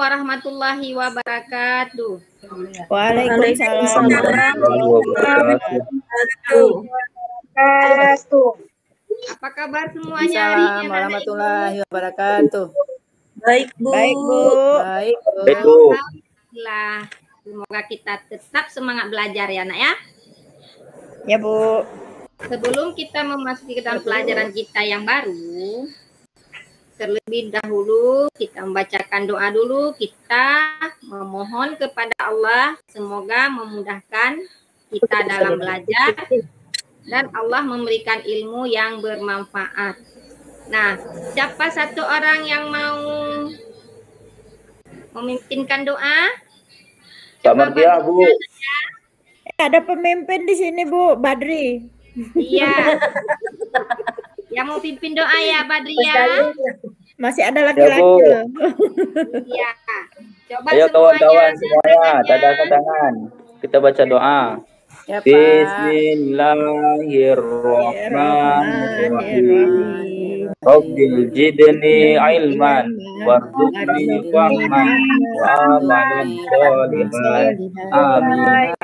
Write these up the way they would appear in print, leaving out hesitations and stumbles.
warahmatullahi wabarakatuh. Waalaikumsalam warahmatullahi wabarakatuh. Apa kabar semuanya hari ini? Warahmatullahi wabarakatuh. Baik, Bu. Baik, Bu. Baik, Bu. Alhamdulillah. Semoga kita tetap semangat belajar ya, Nak ya. Ya, Bu. Sebelum kita memasuki ke dalam pelajaran kita yang baru, terlebih dahulu kita membacakan doa dulu. Kita memohon kepada Allah semoga memudahkan kita dalam belajar dan Allah memberikan ilmu yang bermanfaat. Nah, siapa satu orang yang mau memimpinkan doa? Pak Mardia, Bu. Ada pemimpin di sini, Bu, Badri. Iya. Yang mau pimpin doa ya, Badri ya. Masih ada laki-laki. Iya. Coba ayo kawan-kawan semuanya, tadahkan tangan. Kita baca doa. Ya, Bismillahirrahmanirrahim. Rabbil jidni ilman warzuqni fahman wa amalan sholihan. Amin.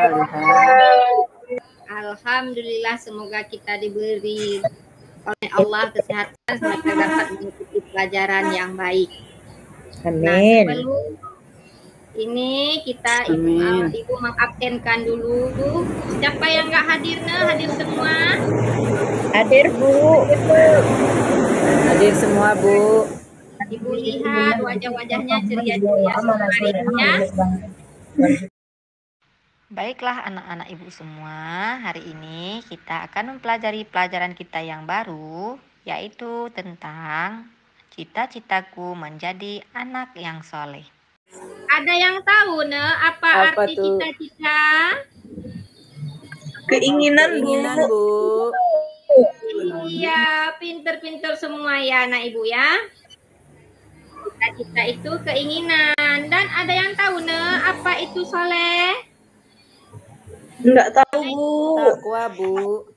Alhamdulillah, semoga kita diberi oleh Allah kesehatan sehingga kita dapat mengikuti pelajaran yang baik. Amin. Nah, sebelum ini kita ibu mengabsenkan dulu. Siapa yang nggak hadir? Hadir semua? Hadir, Bu. Hadir semua, Bu. Ibu lihat wajah-wajahnya ceria-ceria semua hari ini ya. Baiklah anak-anak ibu semua, hari ini kita akan mempelajari pelajaran kita yang baru, yaitu tentang cita-citaku menjadi anak yang soleh. Ada yang tahu apa arti cita-cita? Keinginan, Bu. Iya, pinter-pinter semua ya anak ibu ya. Cita-cita itu keinginan. Dan ada yang tahu apa itu soleh? Enggak tahu, Bu. Takwa, Bu.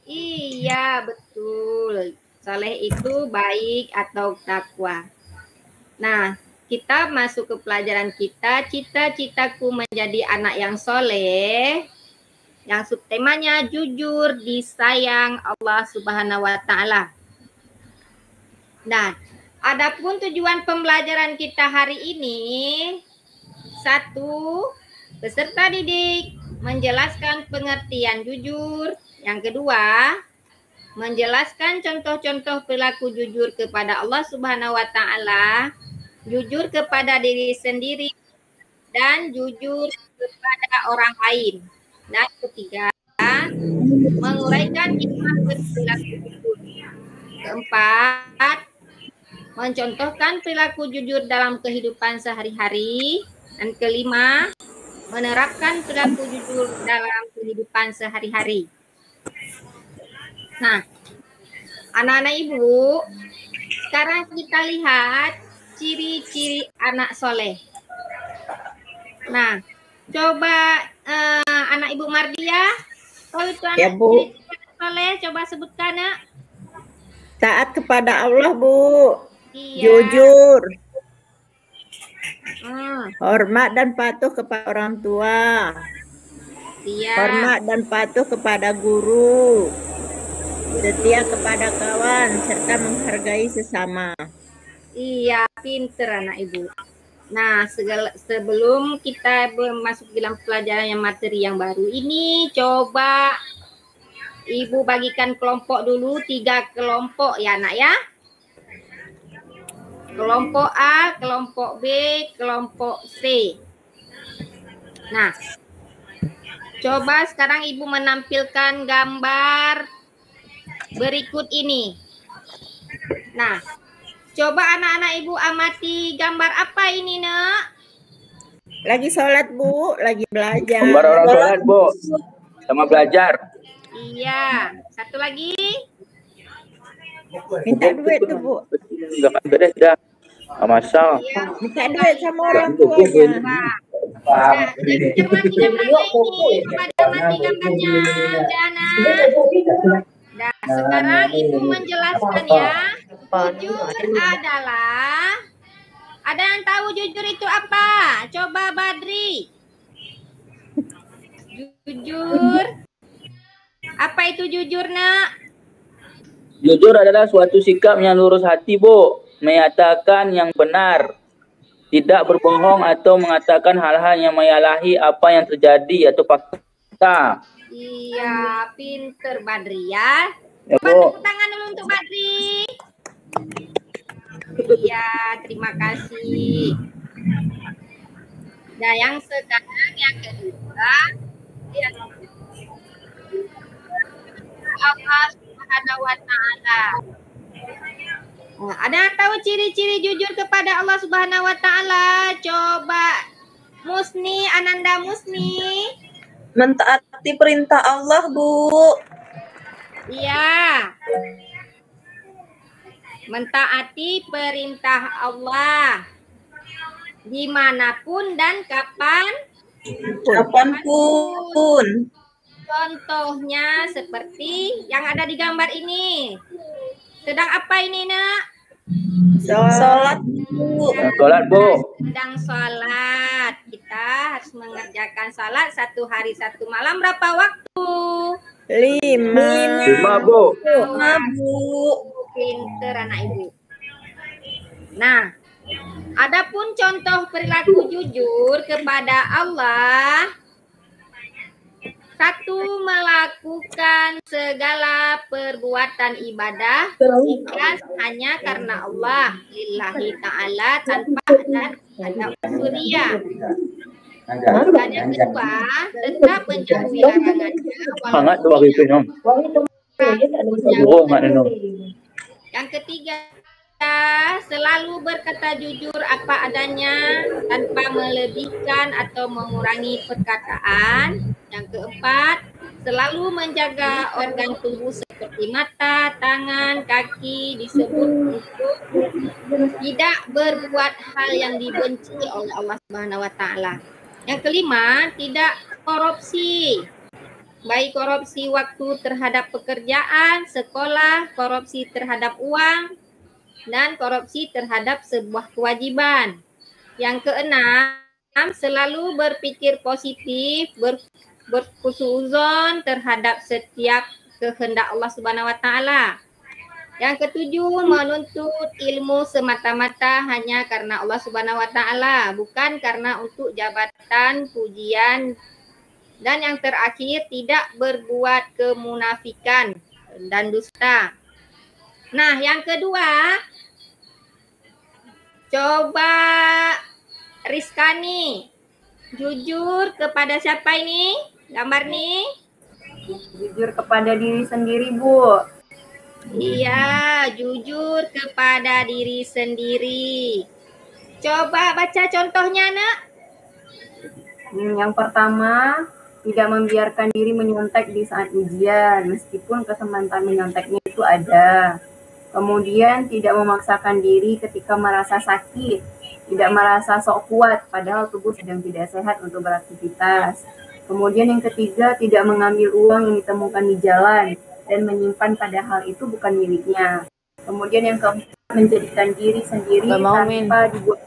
Iya, betul. Soleh itu baik atau takwa. Nah, kita masuk ke pelajaran kita. Cita-citaku menjadi anak yang soleh. Yang subtemanya jujur, disayang Allah Subhanahu wa Ta'ala. Nah, adapun tujuan pembelajaran kita hari ini, 1. Peserta didik menjelaskan pengertian jujur. Yang kedua, menjelaskan contoh-contoh perilaku jujur kepada Allah Subhanahu wa Ta'ala, jujur kepada diri sendiri, dan jujur kepada orang lain. Dan ketiga, menguraikan hikmah perilaku jujur. Keempat, mencontohkan perilaku jujur dalam kehidupan sehari-hari. Dan kelima, menerapkan perilaku jujur dalam kehidupan sehari-hari. Nah, anak-anak ibu, sekarang kita lihat ciri-ciri anak soleh. Nah, coba anak ibu Mardia, kalau itu anak ciri-ciri soleh, coba sebutkan. Taat kepada Allah, Bu. Iya. Jujur. Hormat dan patuh kepada orang tua. Iya. Hormat dan patuh kepada guru. Setia kepada kawan serta menghargai sesama. Iya, pinter anak ibu. Nah, sebelum kita masuk dalam pelajaran yang materi yang baru ini, coba ibu bagikan kelompok dulu, 3 kelompok ya nak ya. Kelompok A, kelompok B, kelompok C. Nah, coba sekarang ibu menampilkan gambar berikut ini. Nah, coba anak-anak ibu amati gambar apa ini, Nak? Lagi sholat, Bu. Lagi belajar. Gambar orang sholat, Bu. Sama belajar. Iya. Satu lagi. Minta duit tuh, Bu. Enggak beres dah. Masal. Iya. Minta duit sama orang tuanya. Nah, cermati gambarnya ini. Coba amati gambarnya, Jana. Nah, sekarang ibu menjelaskan ya. Jujur adalah Ada yang tahu jujur itu apa? Coba Badri. Jujur. Apa itu jujur, Nak? Jujur adalah suatu sikap yang lurus hati, Bu. Menyatakan yang benar. Tidak berbohong atau mengatakan hal-hal yang menyalahi apa yang terjadi atau fakta. Iya, pinter Badri ya. Ya, Coba Bu. tepuk tangan dulu untuk Badri. Iya, terima kasih. Nah, yang sekarang yang kedua, yang Allah Subhanahu wa Ta'ala. Nah, ada yang tahu ciri-ciri jujur kepada Allah Subhanahu wa Ta'ala? Coba Musni, Ananda Musni. Mentaati perintah Allah, Bu. Iya. Mentaati perintah Allah. Dimanapun dan Kapanpun. Contohnya seperti yang ada di gambar ini. Sedang apa ini, Nak? Sholat, Bu. Sholat, Bu. Sedang sholat. Kita harus mengerjakan sholat 1 hari 1 malam berapa waktu? 5. 5, Bu. Bu. Pinter anak ibu. Nah, adapun contoh perilaku jujur kepada Allah. 1, melakukan segala perbuatan ibadah ikhlas hanya karena Allah, lillahi ta'ala, tanpa ada unsuriah. Dan yang kedua, tetap menjauhi larangannya Hangat dua gitu, Nyom. Bohong, Nyom. Yang ketiga, selalu berkata jujur apa adanya tanpa melebihkan atau mengurangi perkataan. Yang keempat, selalu menjaga organ tubuh seperti mata, tangan, kaki disebut untuk tidak berbuat hal yang dibenci oleh Allah Subhanahu wa Ta'ala. Yang kelima, tidak korupsi. Baik korupsi waktu terhadap pekerjaan, sekolah, korupsi terhadap uang, dan korupsi terhadap sebuah kewajiban. Yang keenam, selalu berpikir positif, berhusnuzon terhadap setiap kehendak Allah Subhanahu wa Ta'ala. Yang ketujuh, menuntut ilmu semata-mata hanya karena Allah Subhanahu wa Ta'ala, bukan karena untuk jabatan, pujian. Dan yang terakhir, tidak berbuat kemunafikan dan dusta. Nah, yang kedua, coba Rizkani jujur kepada siapa ini? Gambar nih. Jujur kepada diri sendiri, Bu. Iya, jujur kepada diri sendiri. Coba baca contohnya, Nak. Yang pertama, tidak membiarkan diri menyontek di saat ujian, meskipun kesempatan menyonteknya itu ada. Kemudian, tidak memaksakan diri ketika merasa sakit, tidak merasa sok kuat, padahal tubuh sedang tidak sehat untuk beraktivitas. Kemudian yang ketiga, tidak mengambil uang yang ditemukan di jalan dan menyimpan padahal itu bukan miliknya. Kemudian yang keempat, menjadikan diri sendiri tanpa dibuat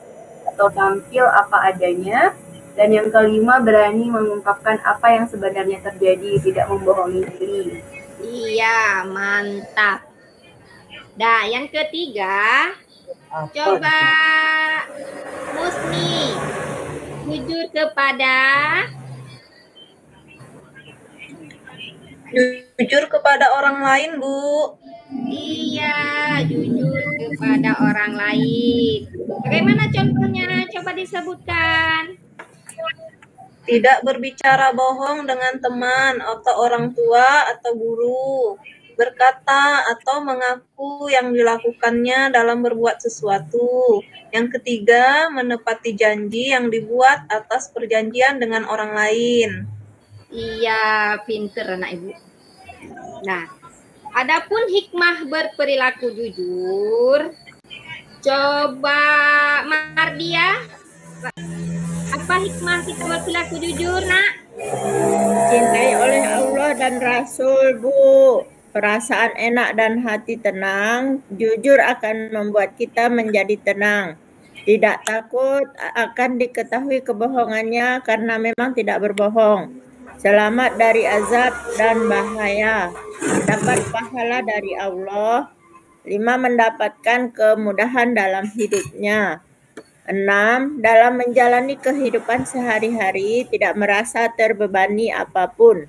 atau tampil apa adanya. Dan yang kelima, berani mengungkapkan apa yang sebenarnya terjadi, tidak membohongi diri. Iya, mantap. Nah, yang ketiga, coba Musni jujur kepada orang lain, Bu. Iya, jujur kepada orang lain. Bagaimana contohnya? Coba disebutkan. Tidak berbicara bohong dengan teman atau orang tua atau guru. Berkata atau mengaku yang dilakukannya dalam berbuat sesuatu. Yang ketiga, menepati janji yang dibuat atas perjanjian dengan orang lain. Iya, pinter anak ibu. Nah, adapun hikmah berperilaku jujur, coba Mardia, apa hikmah kita berperilaku jujur, Nak? Cintai oleh Allah dan Rasul, Bu. Perasaan enak dan hati tenang, jujur akan membuat kita menjadi tenang. Tidak takut akan diketahui kebohongannya karena memang tidak berbohong. Selamat dari azab dan bahaya. Dapat pahala dari Allah. 5. Mendapatkan kemudahan dalam hidupnya. 6. Dalam menjalani kehidupan sehari-hari tidak merasa terbebani apapun.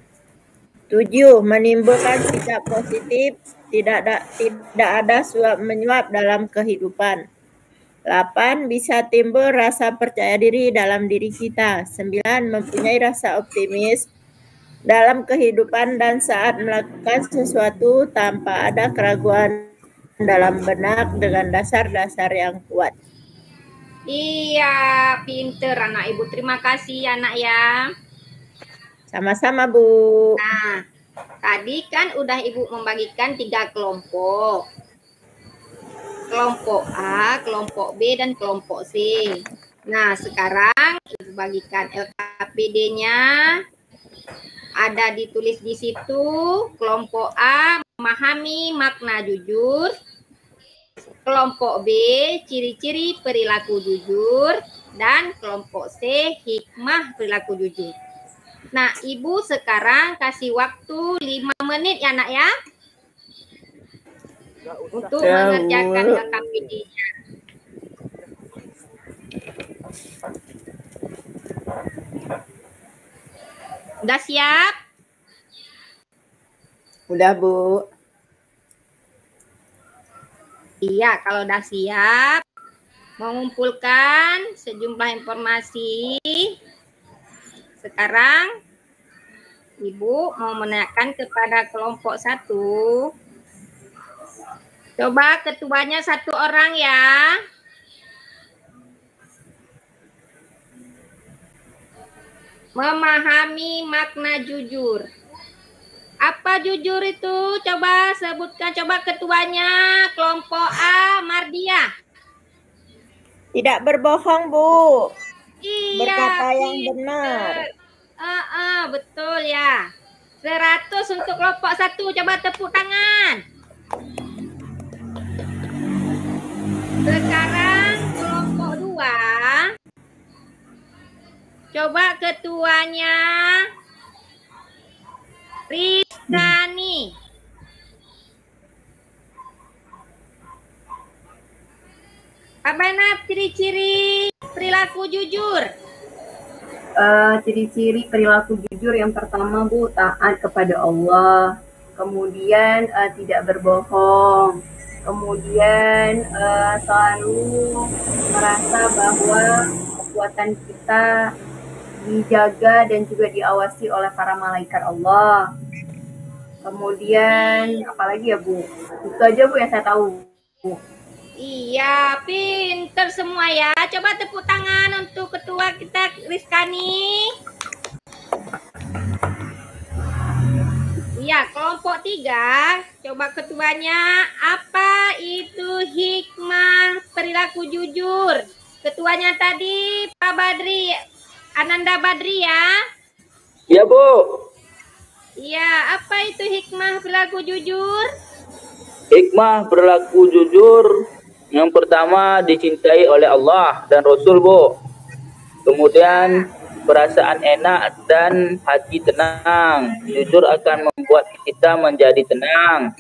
7. Menimbulkan sikap positif, tidak ada suap menyuap dalam kehidupan. 8. Bisa timbul rasa percaya diri dalam diri kita. 9. Mempunyai rasa optimis dalam kehidupan dan saat melakukan sesuatu tanpa ada keraguan dalam benak dengan dasar-dasar yang kuat. Iya, pinter anak Ibu. Terima kasih anak ya. Sama-sama, Bu. Nah, tadi kan udah Ibu membagikan 3 kelompok. Kelompok A, kelompok B, dan kelompok C. Nah, sekarang Ibu bagikan LKPD-nya. Ada ditulis di situ, kelompok A memahami makna jujur. Kelompok B, ciri-ciri perilaku jujur. Dan kelompok C, hikmah perilaku jujur. Nah, Ibu sekarang kasih waktu 5 menit ya, Nak ya. Untuk mengerjakan LKPD-nya. Udah siap? Udah, Bu. Iya, kalau udah siap, mengumpulkan sejumlah informasi. Sekarang, Ibu mau menanyakan kepada kelompok 1. Coba ketuanya 1 orang ya. Memahami makna jujur. Apa jujur itu? Coba sebutkan, coba ketuanya. Kelompok A, Mardia. Tidak berbohong, Bu. Iya, Berkata yang benar. betul ya. 100 untuk kelompok 1. Coba tepuk tangan. Sekarang kelompok 2. Coba ketuanya Rizkani. Apa ciri-ciri perilaku jujur? Ciri-ciri perilaku jujur yang pertama, Bu, taat kepada Allah. Kemudian tidak berbohong. Kemudian selalu merasa bahwa kekuatan kita dijaga dan juga diawasi oleh para malaikat Allah. Kemudian apalagi ya, Bu? Itu aja, Bu, yang saya tahu, Bu. Iya, pinter semua ya. Coba tepuk tangan untuk ketua kita, Rizkani. Iya, kelompok 3. Coba ketuanya, apa itu hikmah perilaku jujur? Ketuanya tadi Pak Badri, Ananda Badri ya. Iya, Bu. Iya, apa itu hikmah perilaku jujur? Hikmah perilaku jujur yang pertama dicintai oleh Allah dan Rasul, Bu. Kemudian perasaan enak dan hati tenang. Jujur akan membuat kita menjadi tenang.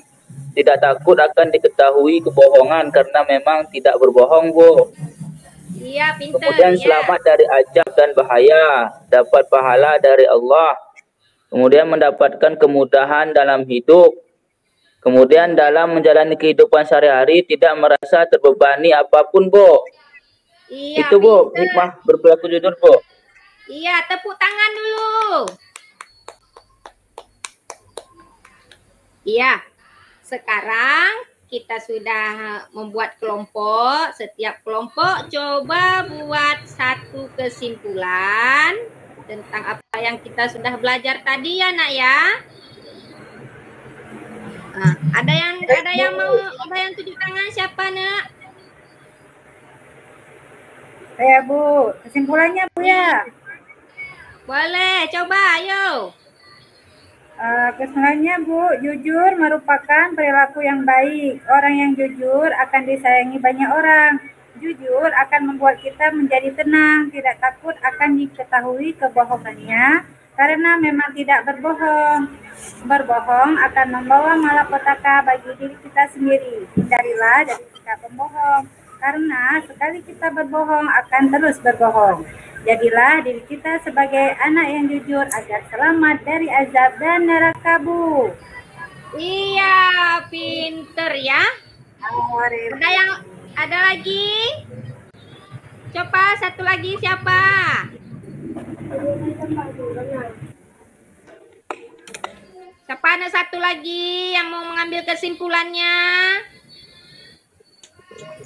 Tidak takut akan diketahui kebohongan karena memang tidak berbohong, Bu. Iya, pintar. Kemudian selamat dari azab dan bahaya. Dapat pahala dari Allah. Kemudian mendapatkan kemudahan dalam hidup. Kemudian dalam menjalani kehidupan sehari-hari tidak merasa terbebani apapun, Bu. Iya, Itu, Bu, pintar. hikmah berperilaku jujur, Bu. Iya, tepuk tangan dulu. Iya, sekarang kita sudah membuat kelompok. Setiap kelompok coba buat satu kesimpulan tentang apa yang kita sudah belajar tadi ya, Nak ya. Nah, ada yang tunjuk tangan, siapa, Nak? Saya, Bu. Kesimpulannya, Bu ya. Boleh, coba ayo. Kesimpulannya, Bu, jujur merupakan perilaku yang baik. Orang yang jujur akan disayangi banyak orang. jujur akan membuat kita menjadi tenang, tidak takut akan diketahui kebohongannya, karena memang tidak berbohong. Berbohong akan membawa malapetaka bagi diri kita sendiri. Hindarilah dari sikap pembohong, karena sekali kita berbohong akan terus berbohong. Jadilah diri kita sebagai anak yang jujur agar selamat dari azab dan neraka, Bu. Iya, pinter ya. Ada lagi? Coba satu lagi siapa? Siapa ada satu lagi yang mau mengambil kesimpulannya?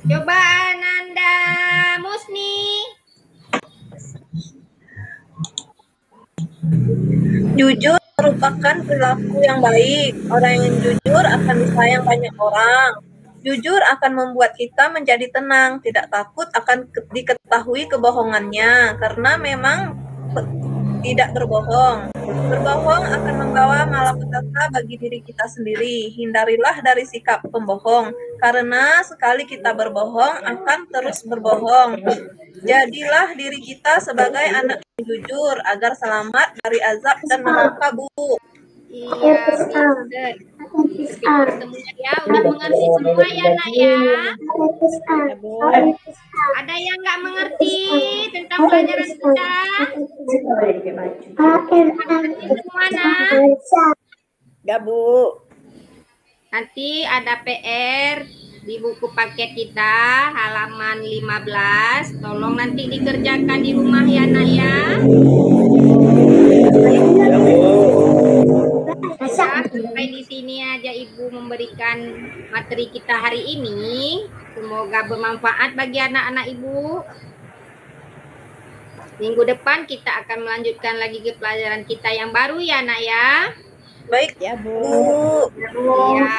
Coba Ananda Musni. Jujur merupakan perilaku yang baik. Orang yang jujur akan disayang banyak orang. Jujur akan membuat kita menjadi tenang, tidak takut akan diketahui kebohongannya, karena memang tidak berbohong. Berbohong akan membawa malapetaka bagi diri kita sendiri. Hindarilah dari sikap pembohong, karena sekali kita berbohong akan terus berbohong. Jadilah diri kita sebagai anak yang jujur agar selamat dari azab dan neraka, Bu. Iya, pinter. Pinter semua ya, udah mengerti semua ya nak ya. Ada yang nggak mengerti tentang pelajaran kita? Mengerti semua nak? Ya, Bu. Nanti ada PR di buku paket kita halaman 15. Tolong nanti dikerjakan di rumah ya nak ya. Ya, sampai di sini aja Ibu memberikan materi kita hari ini. Semoga bermanfaat bagi anak-anak Ibu. Minggu depan kita akan melanjutkan lagi ke pelajaran kita yang baru ya nak ya. Baik, Ya, Bu. Iya.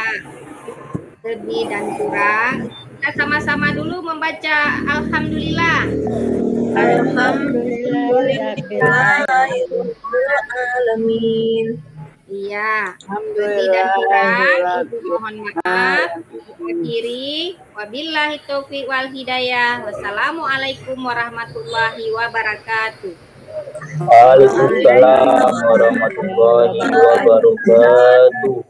Lebih dan kurang. Kita sama-sama dulu membaca Alhamdulillah. Alhamdulillahirrahmanirrahim. Iya. Lebih dan kurang Ibu mohon maaf. Akhiri wabillahi taufiq wal hidayah. Wassalamualaikum warahmatullahi wabarakatuh. Waalaikumsalam warahmatullahi wabarakatuh.